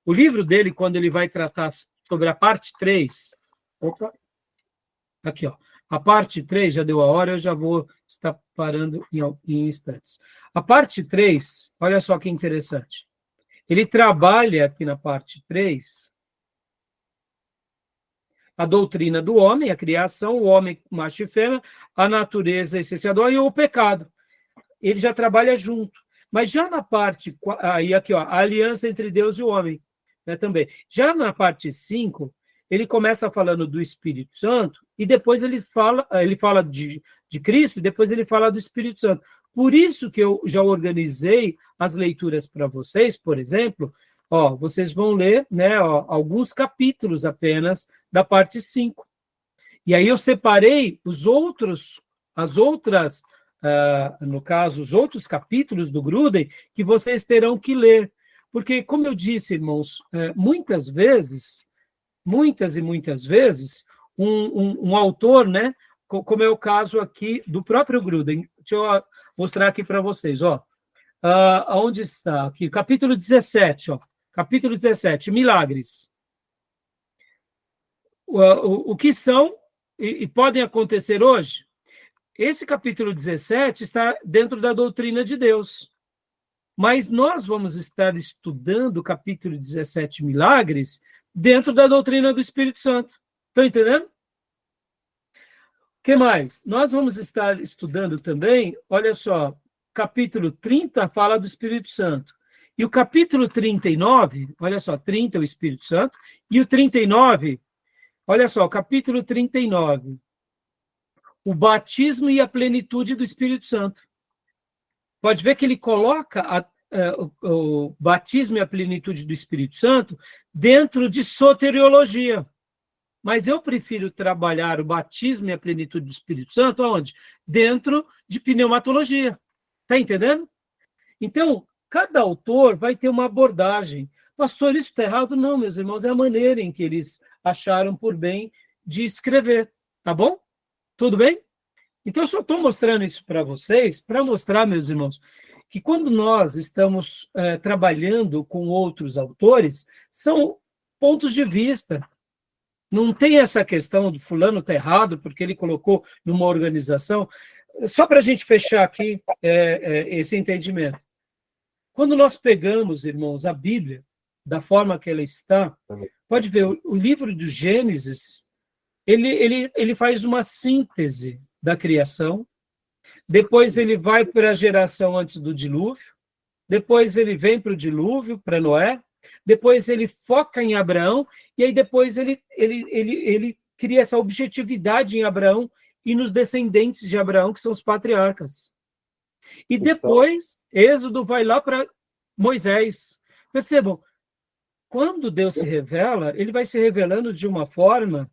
O livro dele, quando ele vai tratar sobre a parte 3. Opa, aqui, ó. A parte 3, já deu a hora, eu já vou estar parando em instantes. A parte 3, olha só que interessante. Ele trabalha aqui na parte 3 a doutrina do homem, a criação, o homem macho e fêmea, a natureza essencial e o pecado. Ele já trabalha junto. Mas já na parte... Aí aqui, ó, a aliança entre Deus e o homem, né, também. Já na parte 5, ele começa falando do Espírito Santo e depois ele fala de Cristo e depois ele fala do Espírito Santo. Por isso que eu já organizei as leituras para vocês, por exemplo, ó, vocês vão ler, né, ó, alguns capítulos apenas da parte 5. E aí eu separei os outros capítulos do Gruden que vocês terão que ler. Porque, como eu disse, irmãos, muitas e muitas vezes, um autor, né, como é o caso aqui do próprio Gruden, deixa eu mostrar aqui para vocês, ó, onde está? Aqui, capítulo 17, ó, capítulo 17, milagres. O que são e podem acontecer hoje? Esse capítulo 17 está dentro da doutrina de Deus. Mas nós vamos estar estudando o capítulo 17, milagres, dentro da doutrina do Espírito Santo. Estão entendendo? O que mais? Nós vamos estar estudando também, olha só, capítulo 30 fala do Espírito Santo. E o capítulo 39, olha só, 30 é o Espírito Santo, e o 39, olha só, o capítulo 39, o batismo e a plenitude do Espírito Santo. Pode ver que ele coloca o batismo e a plenitude do Espírito Santo dentro de soteriologia. Mas eu prefiro trabalhar o batismo e a plenitude do Espírito Santo aonde? Dentro de pneumatologia. Está entendendo? Então, cada autor vai ter uma abordagem. Pastor, isso está errado? Não, meus irmãos, é a maneira em que eles acharam por bem de escrever. Tá bom? Tudo bem? Então, eu só estou mostrando isso para vocês, para mostrar, meus irmãos, que quando nós estamos trabalhando com outros autores, são pontos de vista. Não tem essa questão do fulano está errado porque ele colocou numa organização. Só para a gente fechar aqui esse entendimento. Quando nós pegamos, irmãos, a Bíblia, da forma que ela está, pode ver, o livro do Gênesis, ele faz uma síntese da criação, depois ele vai para a geração antes do dilúvio, depois ele vem para o dilúvio, para Noé, depois ele foca em Abraão, e aí depois ele cria essa objetividade em Abraão e nos descendentes de Abraão, que são os patriarcas. E depois, Êxodo vai lá para Moisés. Percebam, quando Deus se revela, ele vai se revelando de uma forma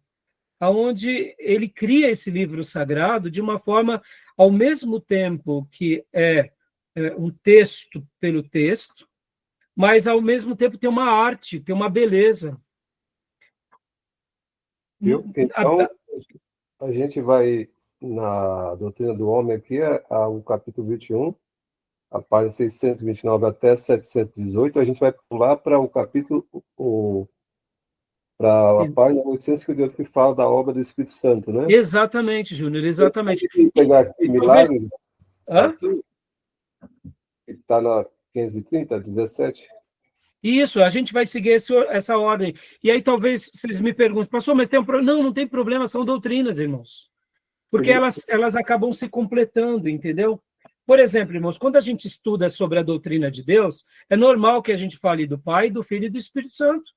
onde ele cria esse livro sagrado de uma forma, ao mesmo tempo que é um texto pelo texto, mas, ao mesmo tempo, tem uma arte, tem uma beleza. Então, a gente vai na doutrina do homem aqui, o capítulo 21, a página 629 até 718, a gente vai pular para o capítulo, para a página 858, que fala da obra do Espírito Santo, né? Exatamente, Júnior, exatamente. Pegar aqui, milagres, talvez... que está na 530, 17. Isso, a gente vai seguir essa ordem. E aí talvez vocês me perguntem, pastor, mas tem um problema? Não, não tem problema, são doutrinas, irmãos. Porque elas acabam se completando, entendeu? Por exemplo, irmãos, quando a gente estuda sobre a doutrina de Deus, é normal que a gente fale do Pai, do Filho e do Espírito Santo.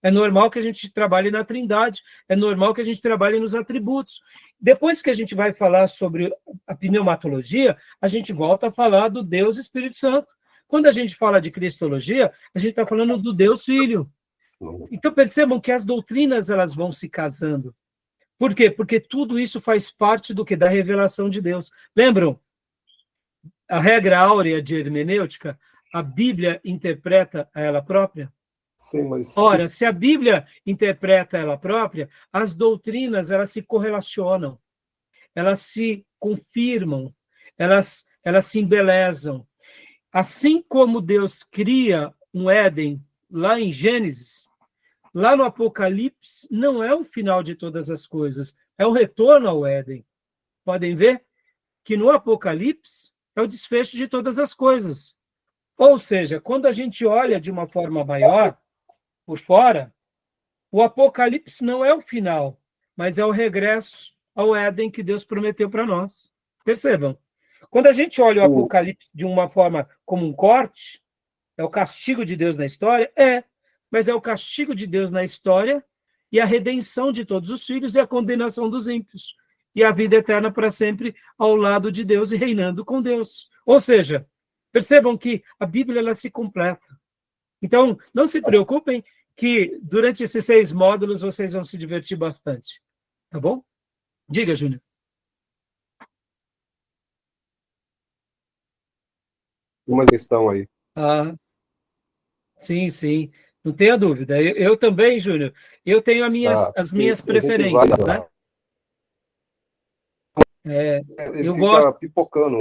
É normal que a gente trabalhe na Trindade, é normal que a gente trabalhe nos atributos. Depois que a gente vai falar sobre a pneumatologia, a gente volta a falar do Deus Espírito Santo. Quando a gente fala de cristologia, a gente está falando do Deus Filho. Então, percebam que as doutrinas elas vão se casando. Por quê? Porque tudo isso faz parte do que? Da revelação de Deus. Lembram? A regra áurea de hermenêutica, a Bíblia interpreta a ela própria? Sim, mas... Ora, se a Bíblia interpreta ela própria, as doutrinas elas se correlacionam, elas se confirmam, elas se embelezam. Assim como Deus cria um Éden lá em Gênesis, lá no Apocalipse não é o final de todas as coisas, é o retorno ao Éden. Podem ver que no Apocalipse é o desfecho de todas as coisas. Ou seja, quando a gente olha de uma forma maior, por fora, o Apocalipse não é o final, mas é o regresso ao Éden que Deus prometeu para nós. Percebam? Quando a gente olha o Apocalipse de uma forma como um corte, é o castigo de Deus na história? Mas é o castigo de Deus na história e a redenção de todos os filhos e a condenação dos ímpios. E a vida eterna para sempre ao lado de Deus e reinando com Deus. Ou seja, percebam que a Bíblia ela se completa. Então, não se preocupem que durante esses 6 módulos vocês vão se divertir bastante. Tá bom? Diga, Júnior. Uma questão aí. Sim, sim. Não tenha dúvida. Eu também, Júnior. Eu tenho as minhas preferências, né? Ele eu fica gosto. pipocando.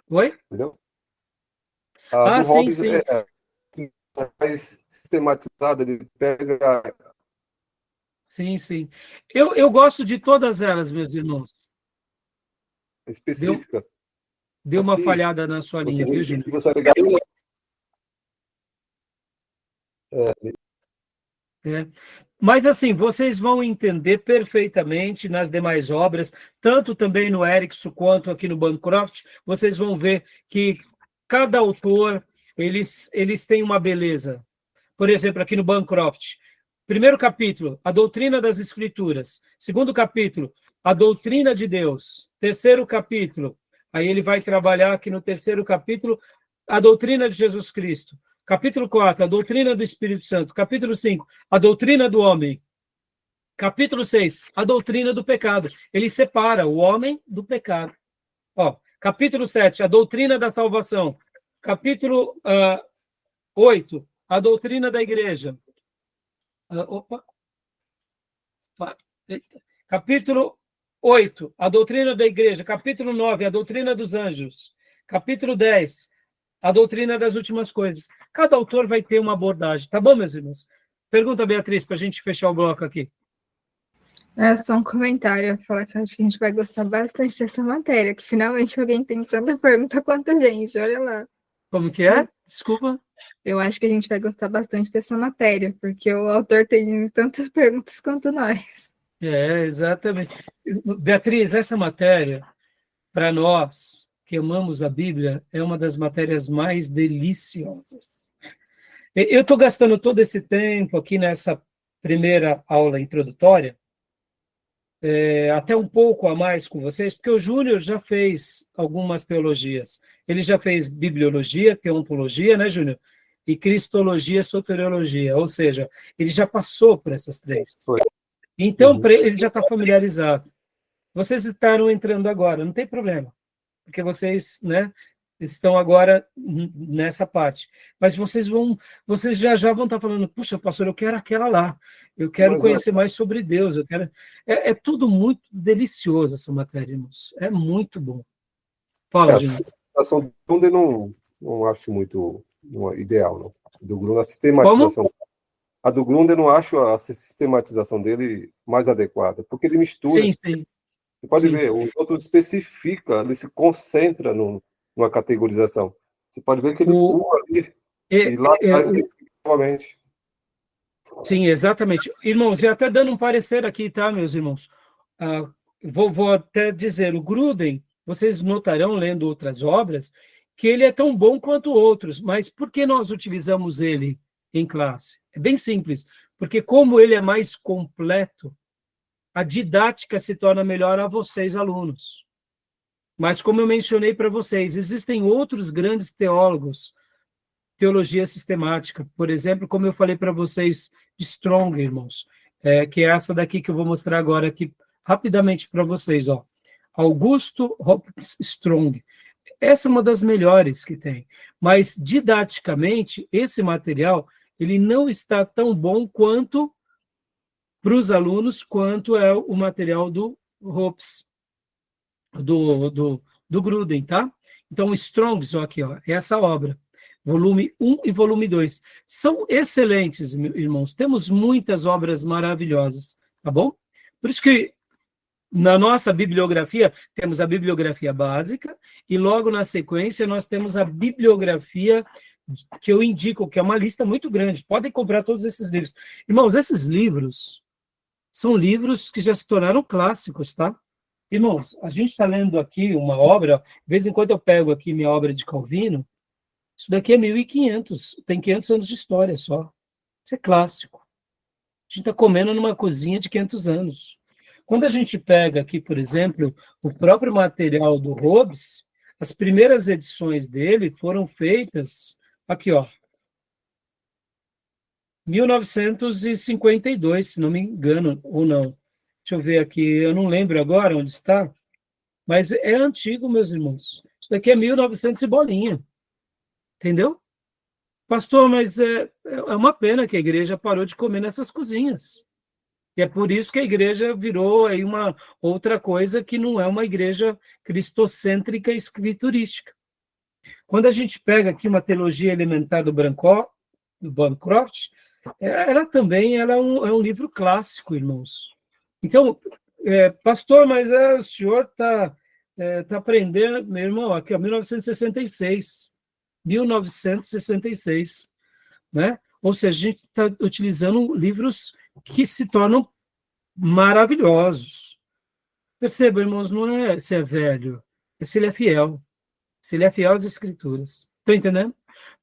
Oi? Entendeu? sim, Do Hobbes sim. É mais sistematizada, ele pega. Sim, sim. Eu gosto de todas elas, meus irmãos. Específica. Deu uma Aqui, falhada na sua linha, viu, Júnior? Você vai pegar. Mas, assim, vocês vão entender perfeitamente nas demais obras, tanto também no Erickson quanto aqui no Bancroft, vocês vão ver que cada autor, eles têm uma beleza. Por exemplo, aqui no Bancroft, primeiro capítulo, a doutrina das Escrituras. Segundo capítulo, a doutrina de Deus. Terceiro capítulo, aí ele vai trabalhar aqui no terceiro capítulo, a doutrina de Jesus Cristo. Capítulo 4, a doutrina do Espírito Santo. Capítulo 5, a doutrina do homem. Capítulo 6, a doutrina do pecado. Ele separa o homem do pecado. Capítulo 7, a doutrina da salvação. Capítulo 8, a doutrina da igreja. Capítulo 8, a doutrina da igreja. Capítulo 9, a doutrina dos anjos. Capítulo 10, a doutrina das últimas coisas. Cada autor vai ter uma abordagem. Tá bom, meus irmãos? Pergunta, Beatriz, para a gente fechar o bloco aqui. É só um comentário. Eu falar que eu acho que a gente vai gostar bastante dessa matéria, que finalmente alguém tem tanta pergunta quanto a gente. Olha lá. Como que é? Desculpa. Eu acho que a gente vai gostar bastante dessa matéria, porque o autor tem tantas perguntas quanto nós. Exatamente. Beatriz, essa matéria, para nós que amamos a Bíblia, é uma das matérias mais deliciosas. Eu estou gastando todo esse tempo aqui nessa primeira aula introdutória, até um pouco a mais com vocês, porque o Júnior já fez algumas teologias. Ele já fez bibliologia, teontologia, né, Júnior? E cristologia, soteriologia, ou seja, ele já passou por essas 3. Então, ele já está familiarizado. Vocês estarão entrando agora, não tem problema, porque vocês, né, estão agora nessa parte. Mas vocês já vão estar falando, puxa, pastor, eu quero aquela lá, eu quero conhecer mais sobre Deus, eu quero... É tudo muito delicioso essa matéria, irmãos. É muito bom. Fala, Júnior. A sistematização do Grunden não acho muito ideal, não. Do Grunden, a sistematização... Como? A do Grunden, eu não acho a sistematização dele mais adequada, porque ele mistura. Sim, sim. Você pode ver, o outro especifica, ele se concentra numa categorização. Você pode ver que ele pula ali, e lá atrás ele novamente. Sim, exatamente. Irmãos, e até dando um parecer aqui, tá, meus irmãos? Vou até dizer, o Gruden, vocês notarão, lendo outras obras, que ele é tão bom quanto outros, mas por que nós utilizamos ele em classe? É bem simples, porque como ele é mais completo, a didática se torna melhor a vocês, alunos. Mas, como eu mencionei para vocês, existem outros grandes teólogos, teologia sistemática, por exemplo, como eu falei para vocês, de Strong, irmãos, que é essa daqui que eu vou mostrar agora aqui, rapidamente para vocês, Augusto Hopkins Strong. Essa é uma das melhores que tem, mas, didaticamente, esse material, ele não está tão bom quanto para os alunos, quanto é o material do Hopes, do Gruden, tá? Então, o Strongs, aqui, é essa obra. volume 1 e volume 2. São excelentes, irmãos. Temos muitas obras maravilhosas, tá bom? Por isso que na nossa bibliografia, temos a bibliografia básica e logo na sequência nós temos a bibliografia que eu indico, que é uma lista muito grande. Podem comprar todos esses livros. Irmãos, esses livros são livros que já se tornaram clássicos, tá? Irmãos, a gente está lendo aqui uma obra, de vez em quando eu pego aqui minha obra de Calvino, isso daqui é 1500, tem 500 anos de história só. Isso é clássico. A gente está comendo numa cozinha de 500 anos. Quando a gente pega aqui, por exemplo, o próprio material do Hobbes, as primeiras edições dele foram feitas, aqui, ó, 1952, se não me engano, ou não. Deixa eu ver aqui, eu não lembro agora onde está, mas é antigo, meus irmãos. Isso daqui é 1900 e bolinha. Entendeu? Pastor, mas é uma pena que a igreja parou de comer nessas cozinhas. E é por isso que a igreja virou aí uma outra coisa que não é uma igreja cristocêntrica escriturística. Quando a gente pega aqui uma teologia elementar do Bancroft, ela também é um livro clássico, irmãos. Então, pastor, mas o senhor está aprendendo, meu irmão, aqui, ó, 1966. 1966, né? Ou seja, a gente está utilizando livros que se tornam maravilhosos. Perceba, irmãos, não é se é velho, é se ele é fiel. Se ele é fiel às Escrituras. Estão entendendo?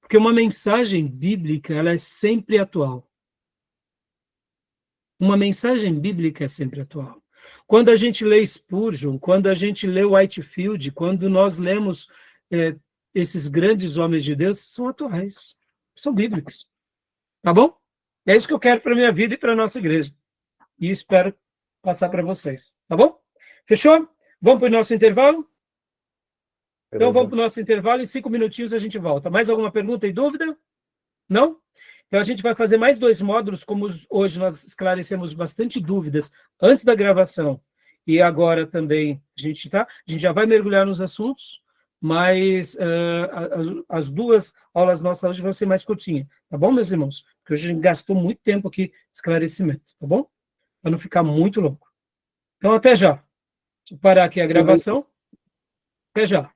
Porque uma mensagem bíblica, ela é sempre atual. Uma mensagem bíblica é sempre atual. Quando a gente lê Spurgeon, quando a gente lê Whitefield, quando nós lemos esses grandes homens de Deus, são atuais, são bíblicos. Tá bom? É isso que eu quero para a minha vida e para a nossa igreja. E espero passar para vocês. Tá bom? Fechou? Vamos para o nosso intervalo? Então vamos para o nosso intervalo, em 5 minutinhos a gente volta. Mais alguma pergunta e dúvida? Não? Então a gente vai fazer mais 2 módulos, como hoje nós esclarecemos bastante dúvidas antes da gravação. E agora também a gente já vai mergulhar nos assuntos, mas as 2 aulas nossas hoje vão ser mais curtinhas. Tá bom, meus irmãos? Porque hoje a gente gastou muito tempo aqui de esclarecimento, tá bom? Para não ficar muito longo. Então até já. Deixa eu parar aqui a gravação. Até já.